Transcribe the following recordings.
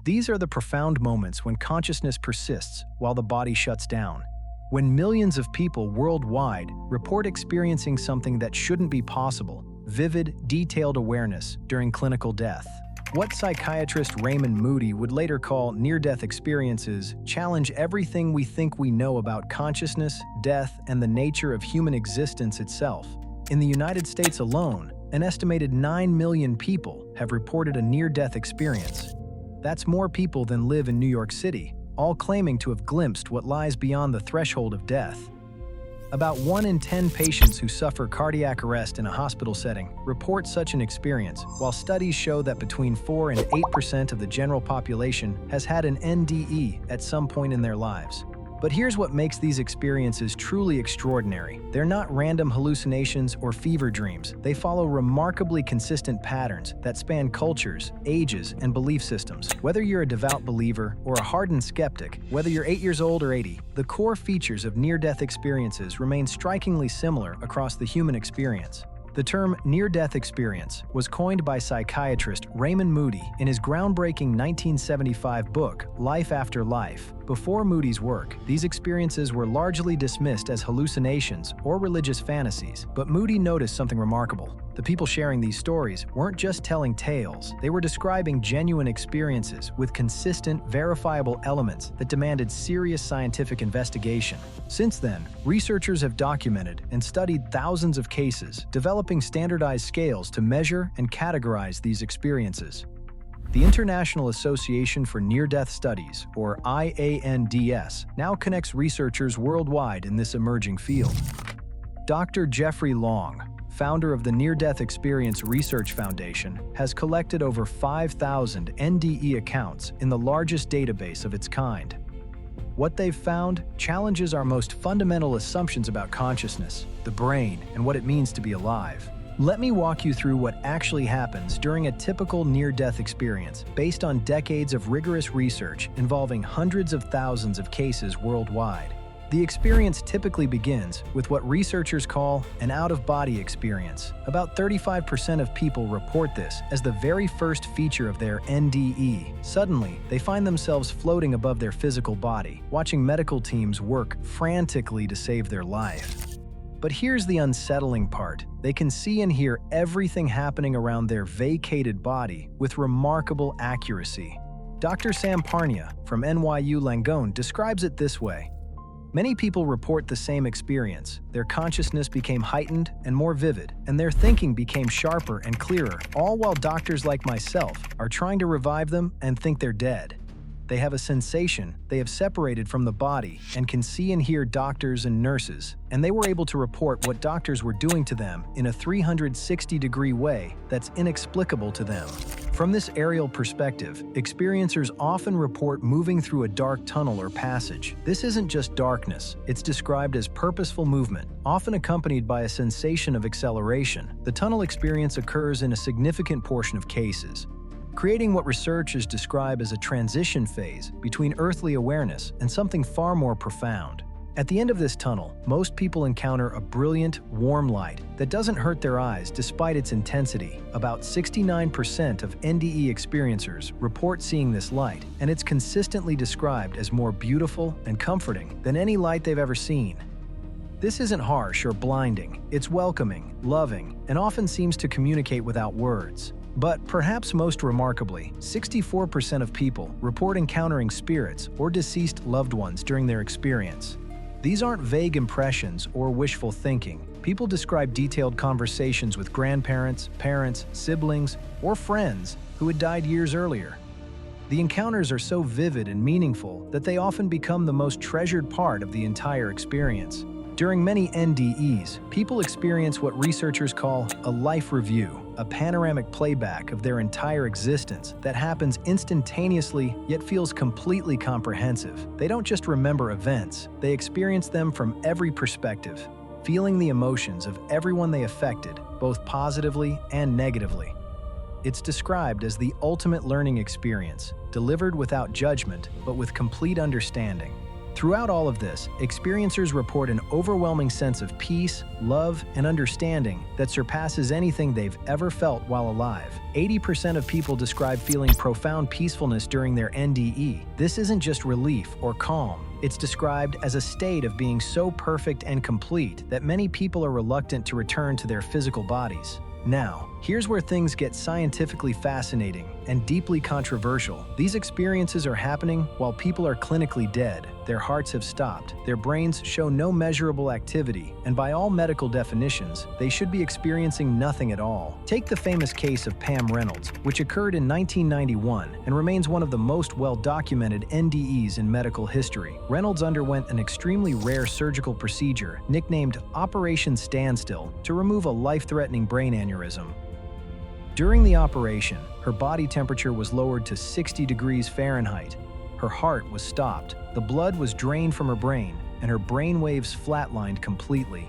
These are the profound moments when consciousness persists while the body shuts down. When millions of people worldwide report experiencing something that shouldn't be possible, vivid, detailed awareness during clinical death. What psychiatrist Raymond Moody would later call near-death experiences challenge everything we think we know about consciousness, death, and the nature of human existence itself. In the United States alone, an estimated 9 million people have reported a near-death experience. That's more people than live in New York City, all claiming to have glimpsed what lies beyond the threshold of death. About 1 in 10 patients who suffer cardiac arrest in a hospital setting report such an experience, while studies show that between 4 and 8% of the general population has had an NDE at some point in their lives. But here's what makes these experiences truly extraordinary. They're not random hallucinations or fever dreams. They follow remarkably consistent patterns that span cultures, ages, and belief systems. Whether you're a devout believer or a hardened skeptic, whether you're 8 years old or 80, the core features of near-death experiences remain strikingly similar across the human experience. The term near-death experience was coined by psychiatrist Raymond Moody in his groundbreaking 1975 book, Life After Life. Before Moody's work, these experiences were largely dismissed as hallucinations or religious fantasies, but Moody noticed something remarkable. The people sharing these stories weren't just telling tales, they were describing genuine experiences with consistent, verifiable elements that demanded serious scientific investigation. Since then, researchers have documented and studied thousands of cases, developing standardized scales to measure and categorize these experiences. The International Association for Near-Death Studies, or IANDS, now connects researchers worldwide in this emerging field. Dr. Jeffrey Long, founder of the Near-Death Experience Research Foundation, has collected over 5,000 NDE accounts in the largest database of its kind. What they've found challenges our most fundamental assumptions about consciousness, the brain, and what it means to be alive. Let me walk you through what actually happens during a typical near-death experience based on decades of rigorous research involving hundreds of thousands of cases worldwide. The experience typically begins with what researchers call an out-of-body experience. About 35% of people report this as the very first feature of their NDE. Suddenly, they find themselves floating above their physical body, watching medical teams work frantically to save their life. But here's the unsettling part. They can see and hear everything happening around their vacated body with remarkable accuracy. Dr. Sam Parnia from NYU Langone describes it this way. Many people report the same experience. Their consciousness became heightened and more vivid, and their thinking became sharper and clearer, all while doctors like myself are trying to revive them and think they're dead. They have a sensation they have separated from the body and can see and hear doctors and nurses, and they were able to report what doctors were doing to them in a 360-degree way that's inexplicable to them. From this aerial perspective, experiencers often report moving through a dark tunnel or passage. This isn't just darkness, it's described as purposeful movement, often accompanied by a sensation of acceleration. The tunnel experience occurs in a significant portion of cases, creating what researchers describe as a transition phase between earthly awareness and something far more profound. At the end of this tunnel, most people encounter a brilliant, warm light that doesn't hurt their eyes despite its intensity. About 69% of NDE experiencers report seeing this light, and it's consistently described as more beautiful and comforting than any light they've ever seen. This isn't harsh or blinding, it's welcoming, loving, and often seems to communicate without words. But perhaps most remarkably, 64% of people report encountering spirits or deceased loved ones during their experience. These aren't vague impressions or wishful thinking. People describe detailed conversations with grandparents, parents, siblings, or friends who had died years earlier. The encounters are so vivid and meaningful that they often become the most treasured part of the entire experience. During many NDEs, people experience what researchers call a life review, a panoramic playback of their entire existence that happens instantaneously yet feels completely comprehensive. They don't just remember events, they experience them from every perspective, feeling the emotions of everyone they affected, both positively and negatively. It's described as the ultimate learning experience, delivered without judgment but with complete understanding. Throughout all of this, experiencers report an overwhelming sense of peace, love, and understanding that surpasses anything they've ever felt while alive. 80% of people describe feeling profound peacefulness during their NDE. This isn't just relief or calm. It's described as a state of being so perfect and complete that many people are reluctant to return to their physical bodies. Now, here's where things get scientifically fascinating and deeply controversial. These experiences are happening while people are clinically dead. Their hearts have stopped, their brains show no measurable activity, and by all medical definitions, they should be experiencing nothing at all. Take the famous case of Pam Reynolds, which occurred in 1991 and remains one of the most well-documented NDEs in medical history. Reynolds underwent an extremely rare surgical procedure, nicknamed Operation Standstill, to remove a life-threatening brain aneurysm. During the operation, her body temperature was lowered to 60 degrees Fahrenheit. Her heart was stopped, the blood was drained from her brain, and her brain waves flatlined completely.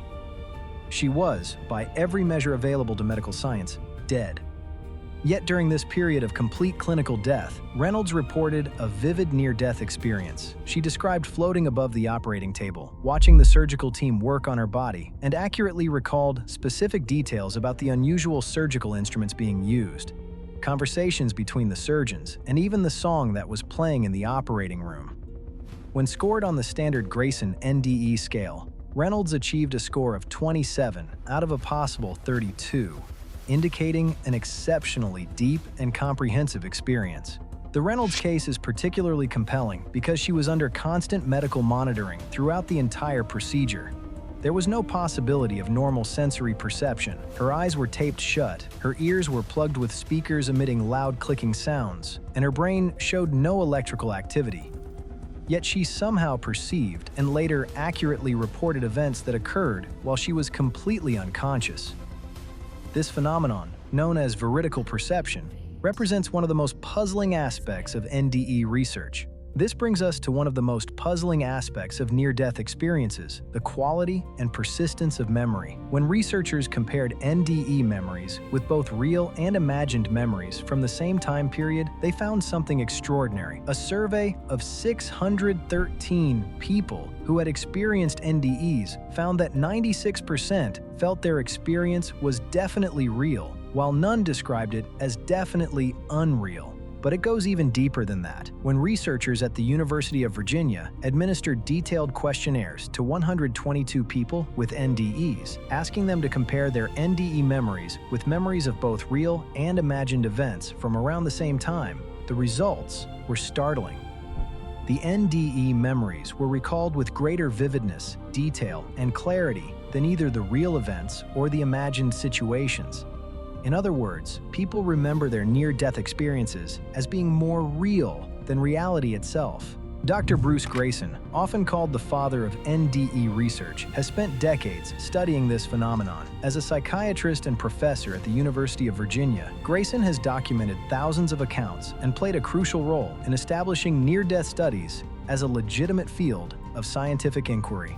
She was, by every measure available to medical science, dead. Yet during this period of complete clinical death, Reynolds reported a vivid near-death experience. She described floating above the operating table, watching the surgical team work on her body, and accurately recalled specific details about the unusual surgical instruments being used, conversations between the surgeons, and even the song that was playing in the operating room. When scored on the standard Grayson NDE scale, Reynolds achieved a score of 27 out of a possible 32, indicating an exceptionally deep and comprehensive experience. The Reynolds case is particularly compelling because she was under constant medical monitoring throughout the entire procedure. There was no possibility of normal sensory perception. Her eyes were taped shut, her ears were plugged with speakers emitting loud clicking sounds, and her brain showed no electrical activity. Yet she somehow perceived and later accurately reported events that occurred while she was completely unconscious. This phenomenon, known as veridical perception, represents one of the most puzzling aspects of NDE research. This brings us to one of the most puzzling aspects of near-death experiences, the quality and persistence of memory. When researchers compared NDE memories with both real and imagined memories from the same time period, they found something extraordinary. A survey of 613 people who had experienced NDEs found that 96% felt their experience was definitely real, while none described it as definitely unreal. But it goes even deeper than that. When researchers at the University of Virginia administered detailed questionnaires to 122 people with NDEs, asking them to compare their NDE memories with memories of both real and imagined events from around the same time, the results were startling. The NDE memories were recalled with greater vividness, detail, and clarity than either the real events or the imagined situations. In other words, people remember their near-death experiences as being more real than reality itself. Dr. Bruce Grayson, often called the father of NDE research, has spent decades studying this phenomenon. As a psychiatrist and professor at the University of Virginia, Grayson has documented thousands of accounts and played a crucial role in establishing near-death studies as a legitimate field of scientific inquiry.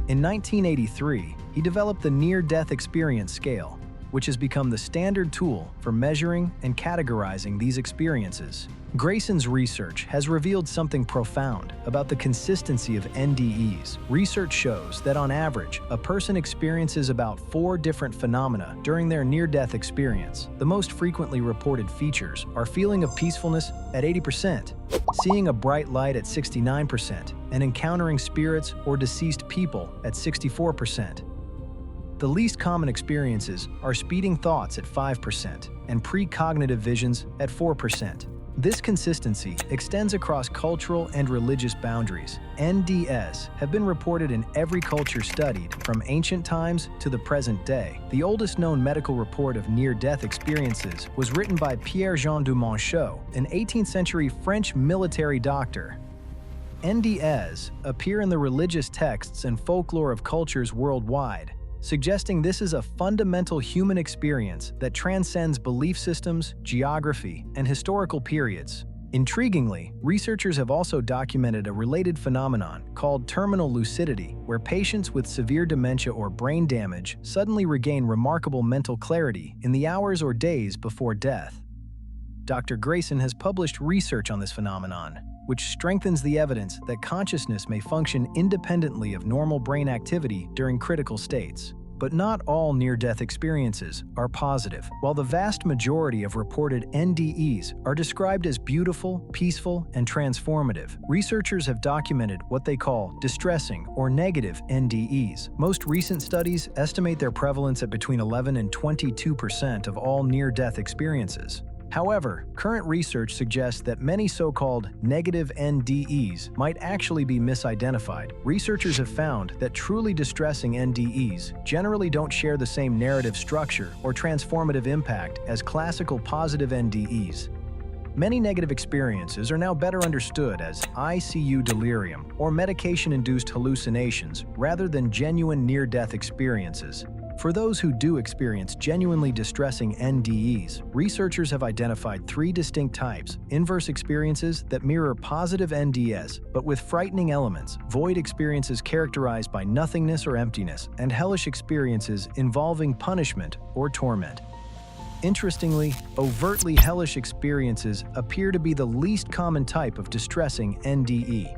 In 1983, he developed the Near-Death Experience Scale, which has become the standard tool for measuring and categorizing these experiences. Grayson's research has revealed something profound about the consistency of NDEs. Research shows that on average, a person experiences about 4 different phenomena during their near-death experience. The most frequently reported features are feeling of peacefulness at 80%, seeing a bright light at 69%, and encountering spirits or deceased people at 64%. The least common experiences are speeding thoughts at 5% and precognitive visions at 4%. This consistency extends across cultural and religious boundaries. NDEs have been reported in every culture studied, from ancient times to the present day. The oldest known medical report of near-death experiences was written by Pierre-Jean de Monchaux, an 18th-century French military doctor. NDEs appear in the religious texts and folklore of cultures worldwide, suggesting this is a fundamental human experience that transcends belief systems, geography, and historical periods. Intriguingly, researchers have also documented a related phenomenon called terminal lucidity, where patients with severe dementia or brain damage suddenly regain remarkable mental clarity in the hours or days before death. Dr. Grayson has published research on this phenomenon, which strengthens the evidence that consciousness may function independently of normal brain activity during critical states. But not all near-death experiences are positive. While the vast majority of reported NDEs are described as beautiful, peaceful, and transformative, researchers have documented what they call distressing or negative NDEs. Most recent studies estimate their prevalence at between 11 and 22% of all near-death experiences. However, current research suggests that many so-called negative NDEs might actually be misidentified. Researchers have found that truly distressing NDEs generally don't share the same narrative structure or transformative impact as classical positive NDEs. Many negative experiences are now better understood as ICU delirium or medication-induced hallucinations rather than genuine near-death experiences. For those who do experience genuinely distressing NDEs, researchers have identified three distinct types: inverse experiences that mirror positive NDEs, but with frightening elements, void experiences characterized by nothingness or emptiness, and hellish experiences involving punishment or torment. Interestingly, overtly hellish experiences appear to be the least common type of distressing NDE.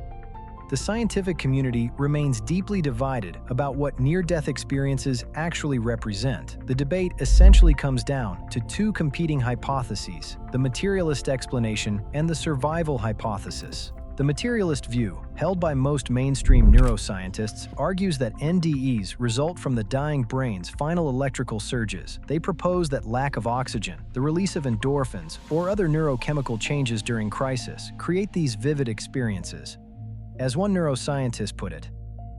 The scientific community remains deeply divided about what near-death experiences actually represent. The debate essentially comes down to two competing hypotheses: the materialist explanation and the survival hypothesis. The materialist view, held by most mainstream neuroscientists, argues that NDEs result from the dying brain's final electrical surges. They propose that lack of oxygen, the release of endorphins, or other neurochemical changes during crisis create these vivid experiences. As one neuroscientist put it,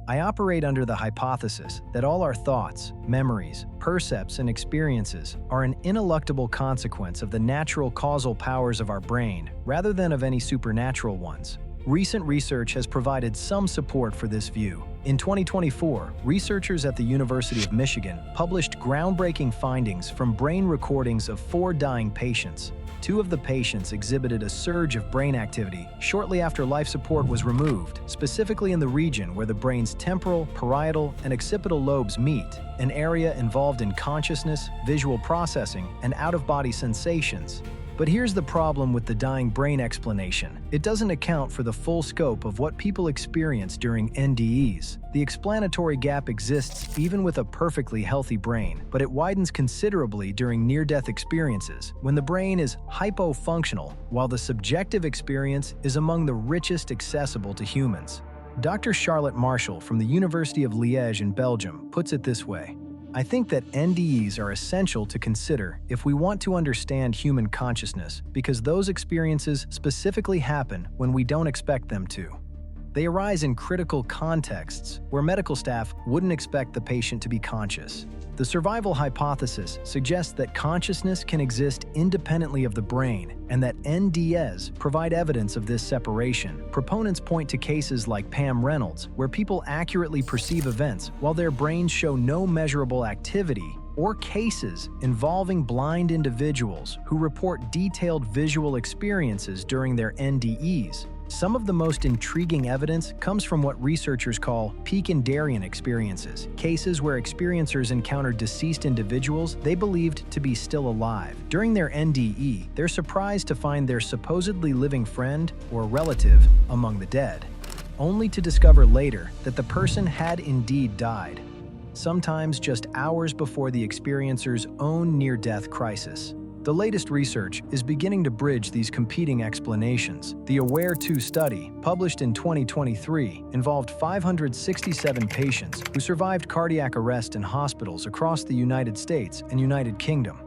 "I operate under the hypothesis that all our thoughts, memories, percepts, and experiences are an ineluctable consequence of the natural causal powers of our brain, rather than of any supernatural ones." Recent research has provided some support for this view. In 2024, researchers at the University of Michigan published groundbreaking findings from brain recordings of 4 dying patients. 2 of the patients exhibited a surge of brain activity shortly after life support was removed, specifically in the region where the brain's temporal, parietal, and occipital lobes meet, an area involved in consciousness, visual processing, and out-of-body sensations. But here's the problem with the dying brain explanation. It doesn't account for the full scope of what people experience during NDEs. The explanatory gap exists even with a perfectly healthy brain, but it widens considerably during near-death experiences, when the brain is hypofunctional, while the subjective experience is among the richest accessible to humans. Dr. Charlotte Marshall from the University of Liège in Belgium puts it this way: "I think that NDEs are essential to consider if we want to understand human consciousness, because those experiences specifically happen when we don't expect them to. They arise in critical contexts where medical staff wouldn't expect the patient to be conscious." The survival hypothesis suggests that consciousness can exist independently of the brain, and that NDEs provide evidence of this separation. Proponents point to cases like Pam Reynolds, where people accurately perceive events while their brains show no measurable activity, or cases involving blind individuals who report detailed visual experiences during their NDEs. Some of the most intriguing evidence comes from what researchers call Picandarian experiences, cases where experiencers encountered deceased individuals they believed to be still alive. During their NDE, they're surprised to find their supposedly living friend or relative among the dead, only to discover later that the person had indeed died, sometimes just hours before the experiencer's own near-death crisis. The latest research is beginning to bridge these competing explanations. The AWARE-2 study, published in 2023, involved 567 patients who survived cardiac arrest in hospitals across the United States and United Kingdom.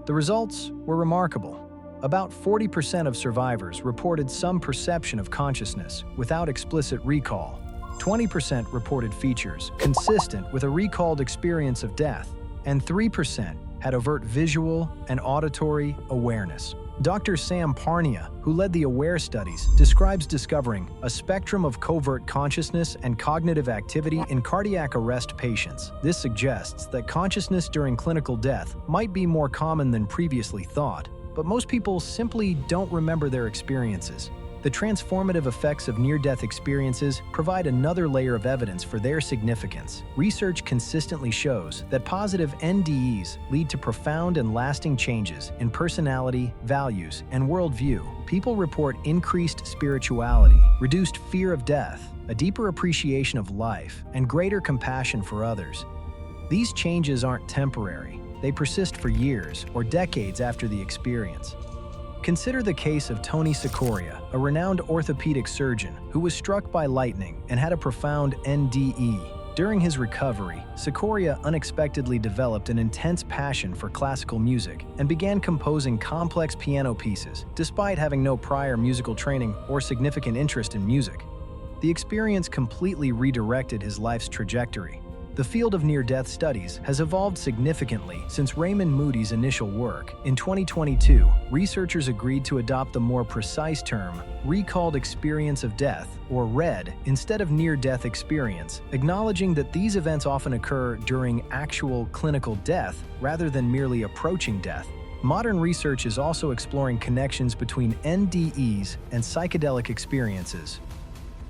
The results were remarkable. About 40% of survivors reported some perception of consciousness without explicit recall. 20% reported features consistent with a recalled experience of death, and 3% had overt visual and auditory awareness. Dr. Sam Parnia, who led the AWARE studies, describes discovering a spectrum of covert consciousness and cognitive activity in cardiac arrest patients. This suggests that consciousness during clinical death might be more common than previously thought, but most people simply don't remember their experiences. The transformative effects of near-death experiences provide another layer of evidence for their significance. Research consistently shows that positive NDEs lead to profound and lasting changes in personality, values, and worldview. People report increased spirituality, reduced fear of death, a deeper appreciation of life, and greater compassion for others. These changes aren't temporary. They persist for years or decades after the experience. Consider the case of Tony Sikoria, a renowned orthopedic surgeon who was struck by lightning and had a profound NDE. During his recovery, Sikoria unexpectedly developed an intense passion for classical music and began composing complex piano pieces, despite having no prior musical training or significant interest in music. The experience completely redirected his life's trajectory. The field of near-death studies has evolved significantly since Raymond Moody's initial work. In 2022, researchers agreed to adopt the more precise term, recalled experience of death, or RED, instead of near-death experience, acknowledging that these events often occur during actual clinical death rather than merely approaching death. Modern research is also exploring connections between NDEs and psychedelic experiences.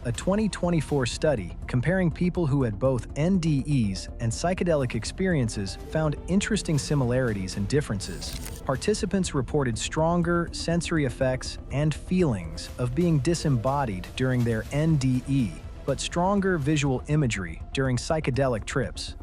A 2024 study comparing people who had both NDEs and psychedelic experiences found interesting similarities and differences. Participants reported stronger sensory effects and feelings of being disembodied during their NDE, but stronger visual imagery during psychedelic trips.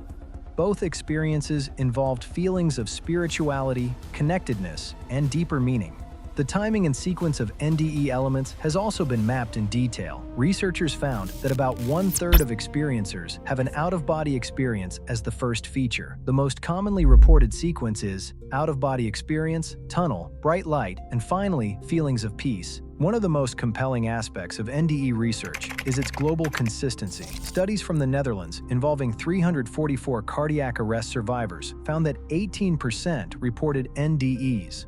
Both experiences involved feelings of spirituality, connectedness, and deeper meaning. The timing and sequence of NDE elements has also been mapped in detail. Researchers found that about 1/3 of experiencers have an out-of-body experience as the first feature. The most commonly reported sequence is out-of-body experience, tunnel, bright light, and finally, feelings of peace. One of the most compelling aspects of NDE research is its global consistency. Studies from the Netherlands involving 344 cardiac arrest survivors found that 18% reported NDEs.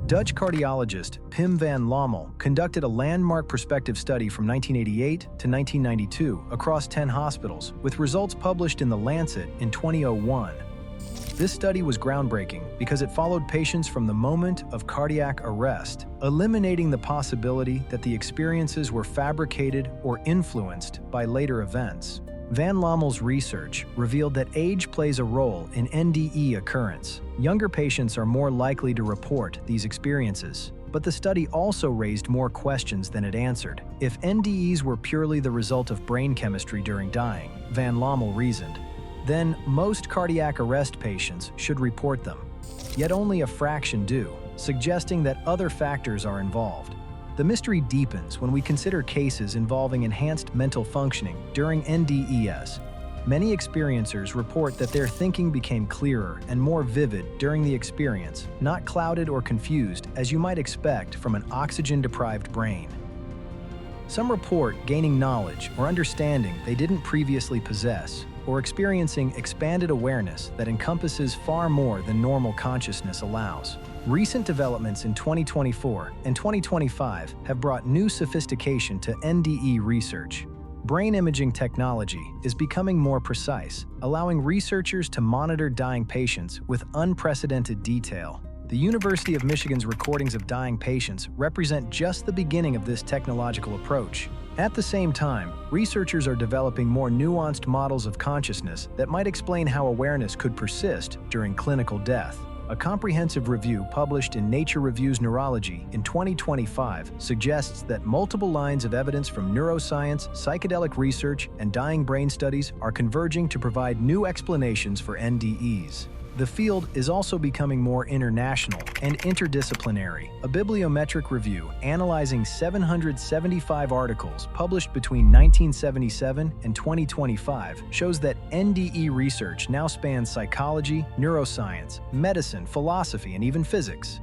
Dutch cardiologist Pim van Lommel conducted a landmark prospective study from 1988 to 1992 across 10 hospitals, with results published in The Lancet in 2001. This study was groundbreaking because it followed patients from the moment of cardiac arrest, eliminating the possibility that the experiences were fabricated or influenced by later events. Van Lommel's research revealed that age plays a role in NDE occurrence. Younger patients are more likely to report these experiences. But the study also raised more questions than it answered. If NDEs were purely the result of brain chemistry during dying, Van Lommel reasoned, then most cardiac arrest patients should report them. Yet only a fraction do, suggesting that other factors are involved. The mystery deepens when we consider cases involving enhanced mental functioning during NDEs. Many experiencers report that their thinking became clearer and more vivid during the experience, not clouded or confused as you might expect from an oxygen-deprived brain. Some report gaining knowledge or understanding they didn't previously possess, or experiencing expanded awareness that encompasses far more than normal consciousness allows. Recent developments in 2024 and 2025 have brought new sophistication to NDE research. Brain imaging technology is becoming more precise, allowing researchers to monitor dying patients with unprecedented detail. The University of Michigan's recordings of dying patients represent just the beginning of this technological approach. At the same time, researchers are developing more nuanced models of consciousness that might explain how awareness could persist during clinical death. A comprehensive review published in Nature Reviews Neurology in 2025 suggests that multiple lines of evidence from neuroscience, psychedelic research, and dying brain studies are converging to provide new explanations for NDEs. The field is also becoming more international and interdisciplinary. A bibliometric review analyzing 775 articles published between 1977 and 2025 shows that NDE research now spans psychology, neuroscience, medicine, philosophy, and even physics.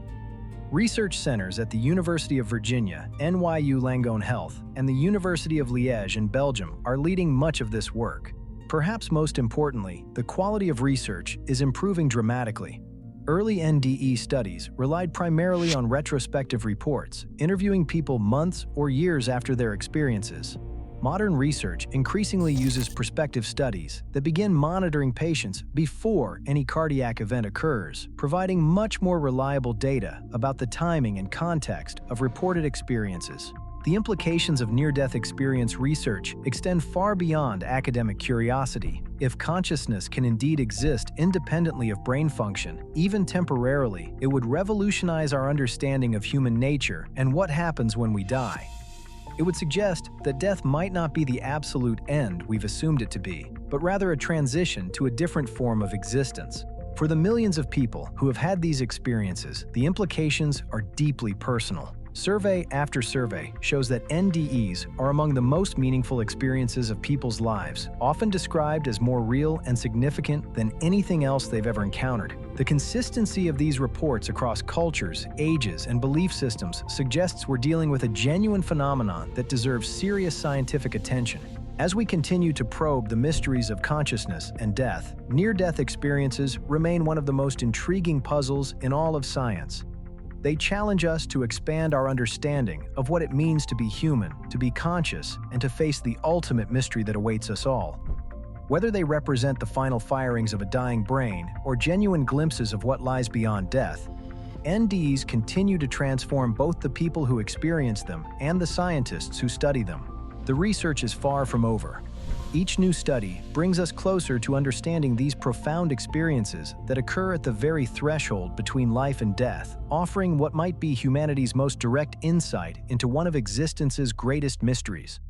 Research centers at the University of Virginia, NYU Langone Health, and the University of Liège in Belgium are leading much of this work. Perhaps most importantly, the quality of research is improving dramatically. Early NDE studies relied primarily on retrospective reports, interviewing people months or years after their experiences. Modern research increasingly uses prospective studies that begin monitoring patients before any cardiac event occurs, providing much more reliable data about the timing and context of reported experiences. The implications of near-death experience research extend far beyond academic curiosity. If consciousness can indeed exist independently of brain function, even temporarily, it would revolutionize our understanding of human nature and what happens when we die. It would suggest that death might not be the absolute end we've assumed it to be, but rather a transition to a different form of existence. For the millions of people who have had these experiences, the implications are deeply personal. Survey after survey shows that NDEs are among the most meaningful experiences of people's lives, often described as more real and significant than anything else they've ever encountered. The consistency of these reports across cultures, ages, and belief systems suggests we're dealing with a genuine phenomenon that deserves serious scientific attention. As we continue to probe the mysteries of consciousness and death, near-death experiences remain one of the most intriguing puzzles in all of science. They challenge us to expand our understanding of what it means to be human, to be conscious, and to face the ultimate mystery that awaits us all. Whether they represent the final firings of a dying brain or genuine glimpses of what lies beyond death, NDEs continue to transform both the people who experience them and the scientists who study them. The research is far from over. Each new study brings us closer to understanding these profound experiences that occur at the very threshold between life and death, offering what might be humanity's most direct insight into one of existence's greatest mysteries.